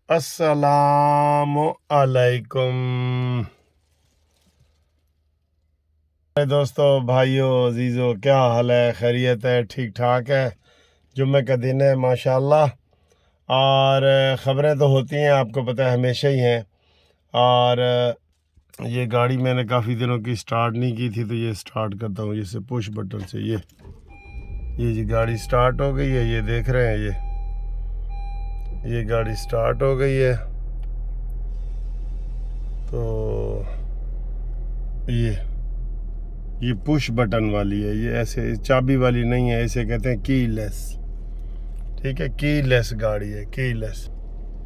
السلام علیکم دوستو، بھائیو، عزیزو، کیا حال ہے؟ خیریت ہے؟ ٹھیک ٹھاک ہے؟ جمعہ کا دن ہے ماشاءاللہ، اور خبریں تو ہوتی ہیں، آپ کو پتہ ہے ہمیشہ ہی ہیں۔ اور یہ گاڑی میں نے کافی دنوں کی سٹارٹ نہیں کی تھی، تو یہ سٹارٹ کرتا ہوں جیسے پش بٹن سے۔ یہ جی گاڑی سٹارٹ ہو گئی ہے، یہ دیکھ رہے ہیں، یہ گاڑی سٹارٹ ہو گئی ہے۔ تو یہ پش بٹن والی ہے، یہ ایسے چابی والی نہیں ہے، اسے کہتے ہیں کی لیس۔ ٹھیک ہے، کی لیس گاڑی ہے، کی لیس۔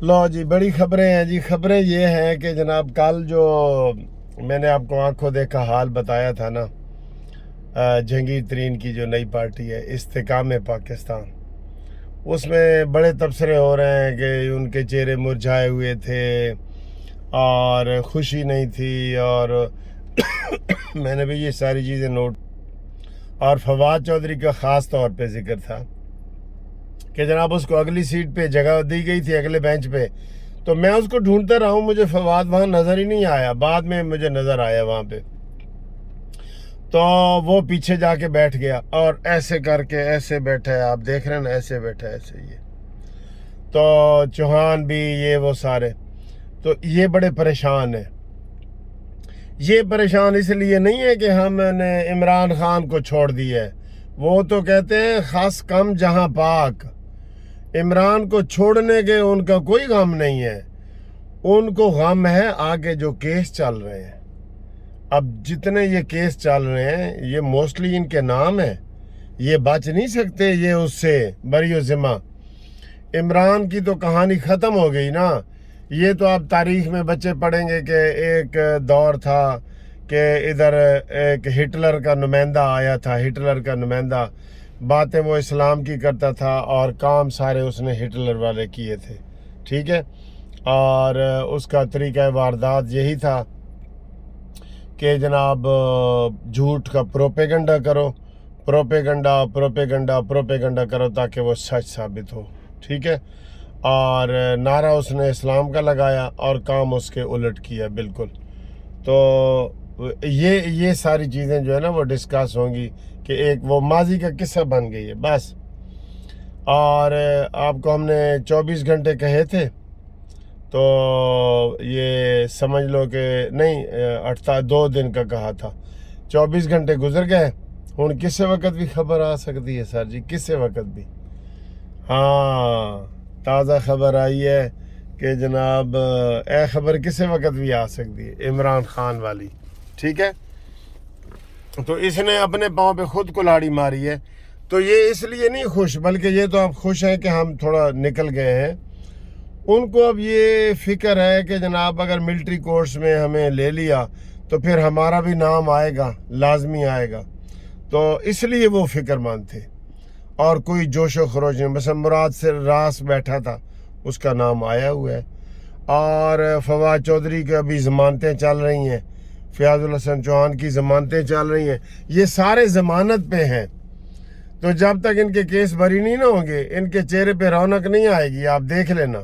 لو جی، بڑی خبریں ہیں جی۔ خبریں یہ ہیں کہ جناب کل جو میں نے آپ کو آنکھوں دیکھا حال بتایا تھا نا، جہانگیر ترین کی جو نئی پارٹی ہے استحکام پاکستان، اس میں بڑے تبصرے ہو رہے ہیں کہ ان کے چہرے مرجھائے ہوئے تھے اور خوشی نہیں تھی، اور میں نے بھی یہ ساری چیزیں نوٹ، اور فواد چودھری کا خاص طور پہ ذکر تھا کہ جناب اس کو اگلی سیٹ پہ جگہ دی گئی تھی، اگلے بینچ پہ، تو میں اس کو ڈھونڈتا رہا ہوں، مجھے فواد وہاں نظر ہی نہیں آیا، بعد میں مجھے نظر آیا وہاں پہ، تو وہ پیچھے جا کے بیٹھ گیا، اور ایسے کر کے ایسے بیٹھا ہے، آپ دیکھ رہے ہیں نا، ایسے بیٹھا ہے، ایسے یہ تو چوہان بھی، یہ وہ سارے، تو یہ بڑے پریشان ہیں۔ یہ پریشان اس لیے نہیں ہے کہ ہم نے عمران خان کو چھوڑ دی ہے، وہ تو کہتے ہیں خاص کم جہاں پاک، عمران کو چھوڑنے کے ان کا کوئی غم نہیں ہے، ان کو غم ہے آگے جو کیس چل رہے ہیں۔ اب جتنے یہ کیس چل رہے ہیں، یہ موسٹلی ان کے نام ہیں، یہ بچ نہیں سکتے یہ اس سے بری و ذمہ۔ عمران کی تو کہانی ختم ہو گئی نا۔ یہ تو آپ تاریخ میں بچے پڑھیں گے کہ ایک دور تھا کہ ادھر ایک ہٹلر کا نمائندہ آیا تھا، ہٹلر کا نمائندہ، باتیں وہ اسلام کی کرتا تھا اور کام سارے اس نے ہٹلر والے کیے تھے، ٹھیک ہے، اور اس کا طریقہ واردات یہی تھا کہ جناب جھوٹ کا پروپیگنڈا کرو، پروپیگنڈا کرو تاکہ وہ سچ ثابت ہو، ٹھیک ہے، اور نعرہ اس نے اسلام کا لگایا اور کام اس کے الٹ کیا بالکل۔ تو یہ ساری چیزیں جو ہے نا وہ ڈسکس ہوں گی کہ ایک وہ ماضی کا قصہ بن گئی ہے بس۔ اور آپ کو ہم نے 24 گھنٹے کہے تھے، تو یہ سمجھ لو کہ نہیں، 2 دن کا کہا تھا، 24 گھنٹے گزر گئے، ہوں کسے وقت بھی خبر آ سکتی ہے سر جی، کسے وقت بھی۔ ہاں، تازہ خبر آئی ہے کہ جناب اے خبر کسے وقت بھی آ سکتی ہے، عمران خان والی، ٹھیک ہے۔ تو اس نے اپنے پاؤں پہ خود کلاڑی ماری ہے، تو یہ اس لیے نہیں خوش، بلکہ یہ تو اب خوش ہیں کہ ہم تھوڑا نکل گئے ہیں۔ ان کو اب یہ فکر ہے کہ جناب اگر ملٹری کورس میں ہمیں لے لیا تو پھر ہمارا بھی نام آئے گا، لازمی آئے گا، تو اس لیے وہ فکر مند تھے، اور کوئی جوش و خروش نہیں۔ مثلا مراد سے راس بیٹھا تھا، اس کا نام آیا ہوا ہے، اور فواد چودھری کی ابھی ضمانتیں چل رہی ہیں، فیاض الحسن چوہان کی ضمانتیں چل رہی ہیں، یہ سارے ضمانت پہ ہیں۔ تو جب تک ان کے کیس بری نہیں نہ ہوں گے، ان کے چہرے پہ رونق نہیں آئے گی، آپ دیکھ لینا،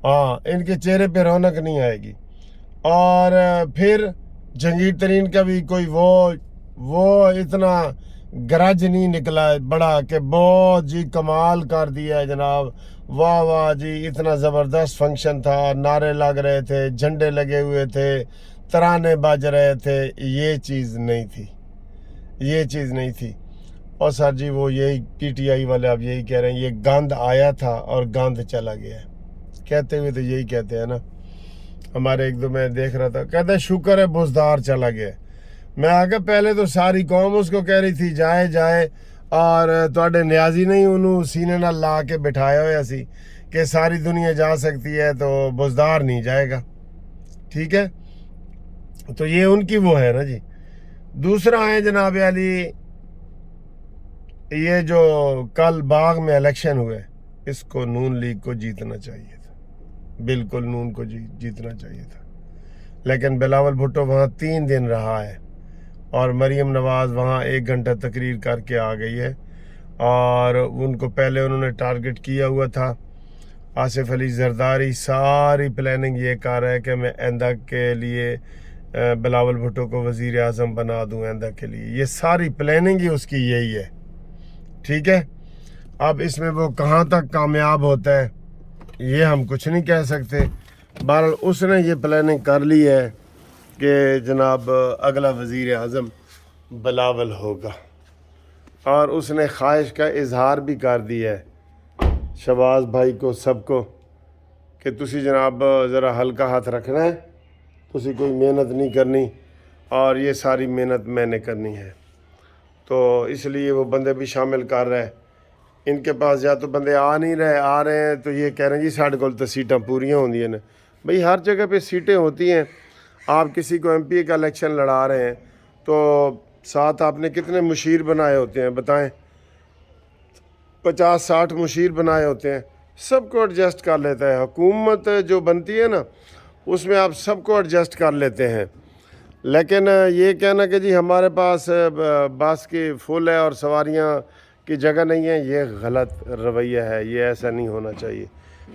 ہاں، ان کے چہرے پہ رونق نہیں آئے گی۔ اور پھر جہانگیر ترین کا بھی کوئی وہ اتنا گرج نہیں نکلا بڑا کہ بہت جی کمال کر دیا ہے جناب، واہ واہ جی، اتنا زبردست فنکشن تھا، نعرے لگ رہے تھے، جھنڈے لگے ہوئے تھے، ترانے بج رہے تھے، یہ چیز نہیں تھی، یہ چیز نہیں تھی۔ اور سر جی وہ یہی پی ٹی آئی والے اب یہی کہہ رہے ہیں، یہ گند آیا تھا اور گند چلا گیا ہے، کہتے ہوئے تو یہی کہتے ہیں نا۔ ہمارے ایک دو میں دیکھ رہا تھا، کہتے شکر ہے بزدار چلا گیا۔ میں آگے پہلے تو ساری قوم اس کو کہہ رہی تھی جائے، اور تواڈے نیازی نہیں انہوں سینے نہ لا کے بٹھایا ہوا سی کہ ساری دنیا جا سکتی ہے تو بزدار نہیں جائے گا، ٹھیک ہے۔ تو یہ ان کی وہ ہے نا جی۔ دوسرا ہے جناب علی، یہ جو کل باغ میں الیکشن ہوئے، اس کو نون لیگ کو جیتنا چاہیے تھا، بالکل نون کو جیتنا چاہیے تھا، لیکن بلاول بھٹو وہاں 3 دن رہا ہے، اور مریم نواز وہاں 1 گھنٹہ تقریر کر کے آ گئی ہے، اور ان کو پہلے انہوں نے ٹارگٹ کیا ہوا تھا، آصف علی زرداری ساری پلاننگ یہ کر رہا ہے کہ میں آئندہ کے لیے بلاول بھٹو کو وزیر اعظم بنا دوں آئندہ کے لیے. یہ ساری پلاننگ ہی اس کی یہی ہے. ٹھیک ہے. اب اس میں وہ کہاں تک کامیاب ہوتا ہے یہ ہم کچھ نہیں کہہ سکتے. بہرحال اس نے یہ پلاننگ کر لی ہے کہ جناب اگلا وزیر اعظم بلاول ہوگا، اور اس نے خواہش کا اظہار بھی کر دیا ہے شہباز بھائی کو، سب کو، کہ تسی جناب ذرا ہلکا ہاتھ رکھنا ہے، تسی کوئی محنت نہیں کرنی اور یہ ساری محنت میں نے کرنی ہے. تو اس لیے وہ بندے بھی شامل کر رہے ہیں. ان کے پاس یا تو بندے آ رہے ہیں تو یہ کہہ رہے ہیں جی ساڑھے کول تو سیٹاں پوریاں ہوندی ہیں. بھئی ہر جگہ پہ سیٹیں ہوتی ہیں. آپ کسی کو ایم پی اے کا الیکشن لڑا رہے ہیں تو ساتھ آپ نے کتنے مشیر بنائے ہوتے ہیں بتائیں؟ 50-60 مشیر بنائے ہوتے ہیں. سب کو ایڈجسٹ کر لیتا ہے. حکومت جو بنتی ہے نا اس میں آپ سب کو ایڈجسٹ کر لیتے ہیں. لیکن یہ کہنا کہ جی ہمارے پاس بس کی فل ہے اور سواریاں کی جگہ نہیں ہے، یہ غلط رویہ ہے. یہ ایسا نہیں ہونا چاہیے.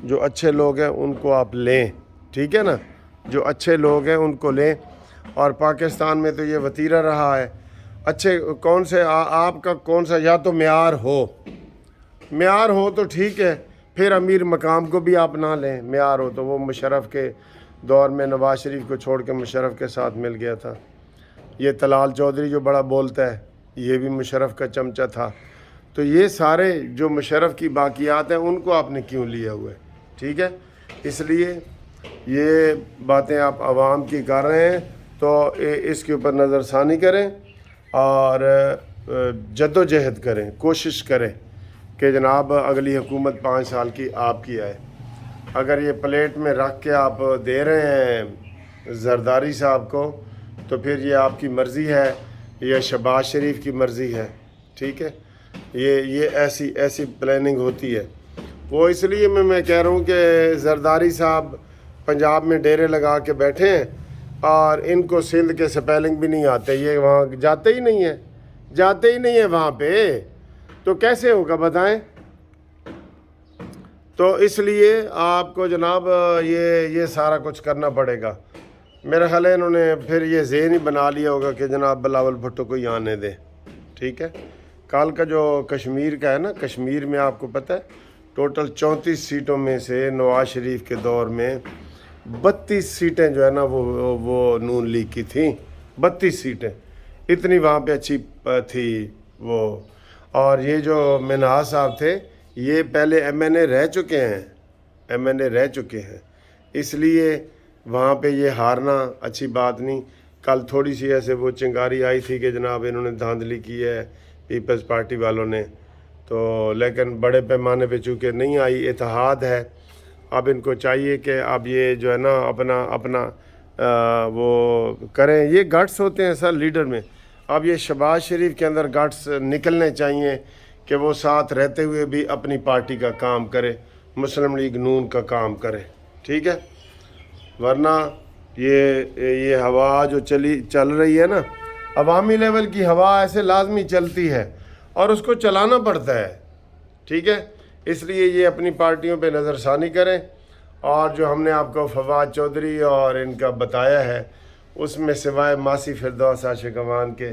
جو اچھے لوگ ہیں ان کو آپ لیں. ٹھیک ہے نا. جو اچھے لوگ ہیں ان کو لیں. اور پاکستان میں تو یہ وتیرہ رہا ہے. اچھے کون سے آپ کا کون سا، یا تو معیار ہو تو ٹھیک ہے، پھر امیر مقام کو بھی آپ نہ لیں. معیار ہو تو وہ مشرف کے دور میں نواز شریف کو چھوڑ کے مشرف کے ساتھ مل گیا تھا. یہ طلال چودھری جو بڑا بولتا ہے یہ بھی مشرف کا چمچہ تھا. تو یہ سارے جو مشرف کی باقیات ہیں ان کو آپ نے کیوں لیا ہوا ہے؟ ٹھیک ہے. اس لیے یہ باتیں آپ عوام کی کر رہے ہیں تو اس کے اوپر نظر ثانی کریں اور جد و جہد کریں، کوشش کریں کہ جناب اگلی حکومت 5 سال کی آپ کی آئے. اگر یہ پلیٹ میں رکھ کے آپ دے رہے ہیں زرداری صاحب کو تو پھر یہ آپ کی مرضی ہے یا شہباز شریف کی مرضی ہے. ٹھیک ہے. یہ ایسی پلاننگ ہوتی ہے. وہ اس لیے میں کہہ رہا ہوں کہ زرداری صاحب پنجاب میں ڈیرے لگا کے بیٹھے ہیں اور ان کو سندھ کے سپیلنگ بھی نہیں آتے. یہ وہاں جاتے ہی نہیں ہیں وہاں پہ. تو کیسے ہوگا بتائیں؟ تو اس لیے آپ کو جناب یہ سارا کچھ کرنا پڑے گا. میرا خیال ہے انہوں نے پھر یہ ذہن ہی بنا لیا ہوگا کہ جناب بلاول بھٹو کو ہی آنے دیں. ٹھیک ہے. کال کا جو کشمیر کا ہے نا، کشمیر میں آپ کو پتہ ہے ٹوٹل 34 سیٹوں میں سے نواز شریف کے دور میں 32 سیٹیں جو ہے نا وہ نون لیگ کی تھیں. 32 سیٹیں اتنی وہاں پہ اچھی تھی وہ. اور یہ جو منہاج صاحب تھے یہ پہلے ایم این اے رہ چکے ہیں. اس لیے وہاں پہ یہ ہارنا اچھی بات نہیں. کل تھوڑی سی ایسے وہ چنگاری آئی تھی کہ جناب انہوں نے دھاندلی کی ہے پیپلز پارٹی والوں نے، تو لیکن بڑے پیمانے پہ چونکہ نہیں آئی، اتحاد ہے. اب ان کو چاہیے کہ اب یہ جو ہے نا اپنا وہ کریں. یہ گٹس ہوتے ہیں سر لیڈر میں. اب یہ شہباز شریف کے اندر گٹس نکلنے چاہیے کہ وہ ساتھ رہتے ہوئے بھی اپنی پارٹی کا کام کرے، مسلم لیگ نون کا کام کرے. ٹھیک ہے. ورنہ یہ ہوا جو چل رہی ہے نا، عوامی لیول کی ہوا ایسے لازمی چلتی ہے اور اس کو چلانا پڑتا ہے. ٹھیک ہے. اس لیے یہ اپنی پارٹیوں پہ نظر ثانی کریں. اور جو ہم نے آپ کو فواد چودھری اور ان کا بتایا ہے اس میں سوائے ماسی فردوس عاشق اوان کے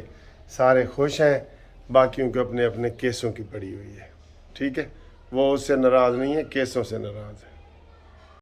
سارے خوش ہیں. باقیوں کو اپنے کیسوں کی پڑی ہوئی ہے. ٹھیک ہے. وہ اس سے ناراض نہیں ہے، کیسوں سے ناراض ہے.